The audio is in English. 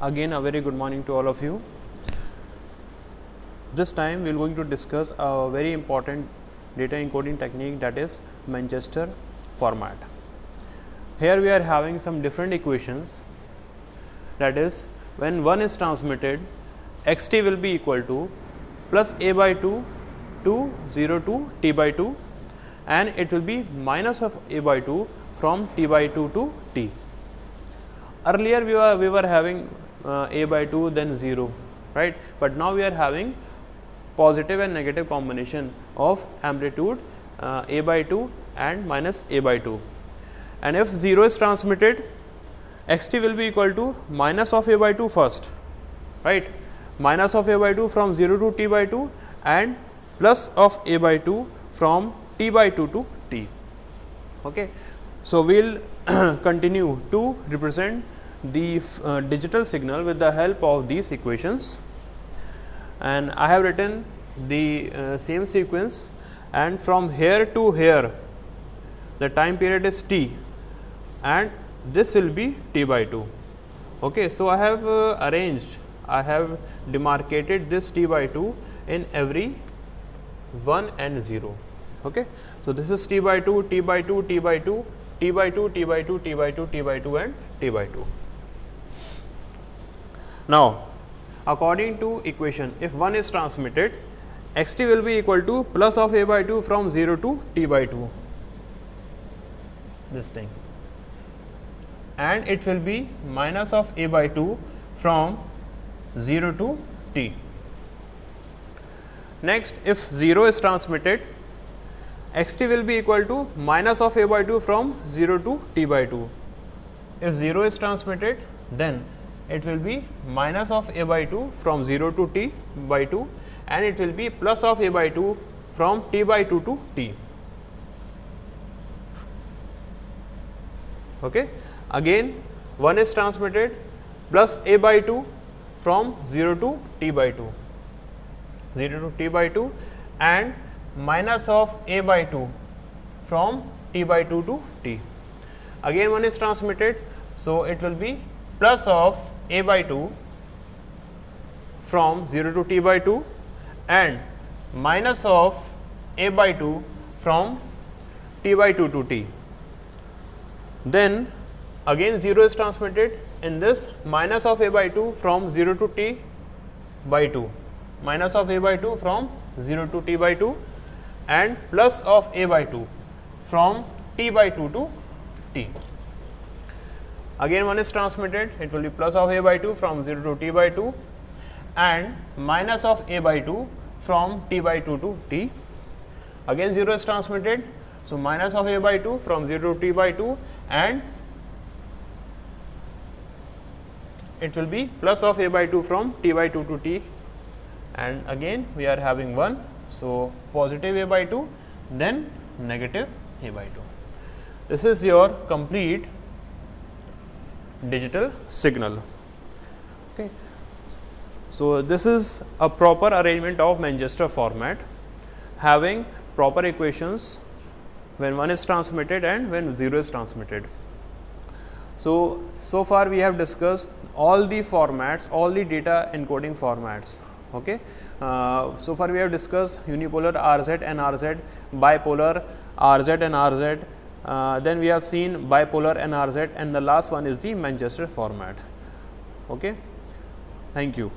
Again a very good morning to all of you. This time we are going to discuss a very important data encoding technique, that is Manchester format. Here we are having some different equations, that is when 1 is transmitted, xt will be equal to plus a by 2 to 0 to t by 2, and it will be minus of a by 2 from t by 2 to t. Earlier we were having a by 2 then 0, right, but now we are having positive and negative combination of amplitude a by 2 and minus a by 2, and if 0 is transmitted, xt will be equal to minus of a by 2 first, right, minus of a by 2 from 0 to t by 2 and plus of a by 2 from t by 2 to t. Okay. So, we will continue to represent the digital signal with the help of these equations, and I have written the same sequence, and from here to here the time period is t and this will be t by 2. Okay. So, I have I have demarcated this t by 2 in every 1 and 0. Okay. So, this is t by 2, t by 2, t by 2, t by 2, t by 2, t by 2, t by 2 and t by 2. Now, according to equation, if 1 is transmitted, xt will be equal to plus of a by 2 from 0 to t by 2, this thing, and it will be minus of a by 2 from 0 to t. Next, if 0 is transmitted, xt will be equal to minus of a by 2 from 0 to t by 2. If 0 is transmitted, then it will be minus of a by 2 from 0 to t by 2, and it will be plus of a by 2 from t by 2 to t. Okay. Again 1 is transmitted, plus a by 2 from 0 to t by 2, 0 to t by 2, and minus of a by 2 from t by 2 to t. Again 1 is transmitted, so it will be plus of a by 2 from 0 to t by 2 and minus of a by 2 from t by 2 to t. Then again 0 is transmitted, in this minus of a by 2 from 0 to t by 2, minus of a by 2 from 0 to t by 2 and plus of a by 2 from t by 2 to t. Again 1 is transmitted, it will be plus of a by 2 from 0 to t by 2 and minus of a by 2 from t by 2 to t. Again 0 is transmitted, so minus of a by 2 from 0 to t by 2 and it will be plus of a by 2 from t by 2 to t, and again we are having 1. So, positive a by 2, then negative a by 2. This is your complete digital signal. Okay. So, this is a proper arrangement of Manchester format, having proper equations when 1 is transmitted and when 0 is transmitted. So far we have discussed all the formats, all the data encoding formats. Okay. So far we have discussed unipolar RZ and RZ, bipolar RZ and RZ, then we have seen bipolar and RZ, and the last one is the Manchester format. Okay. Thank you.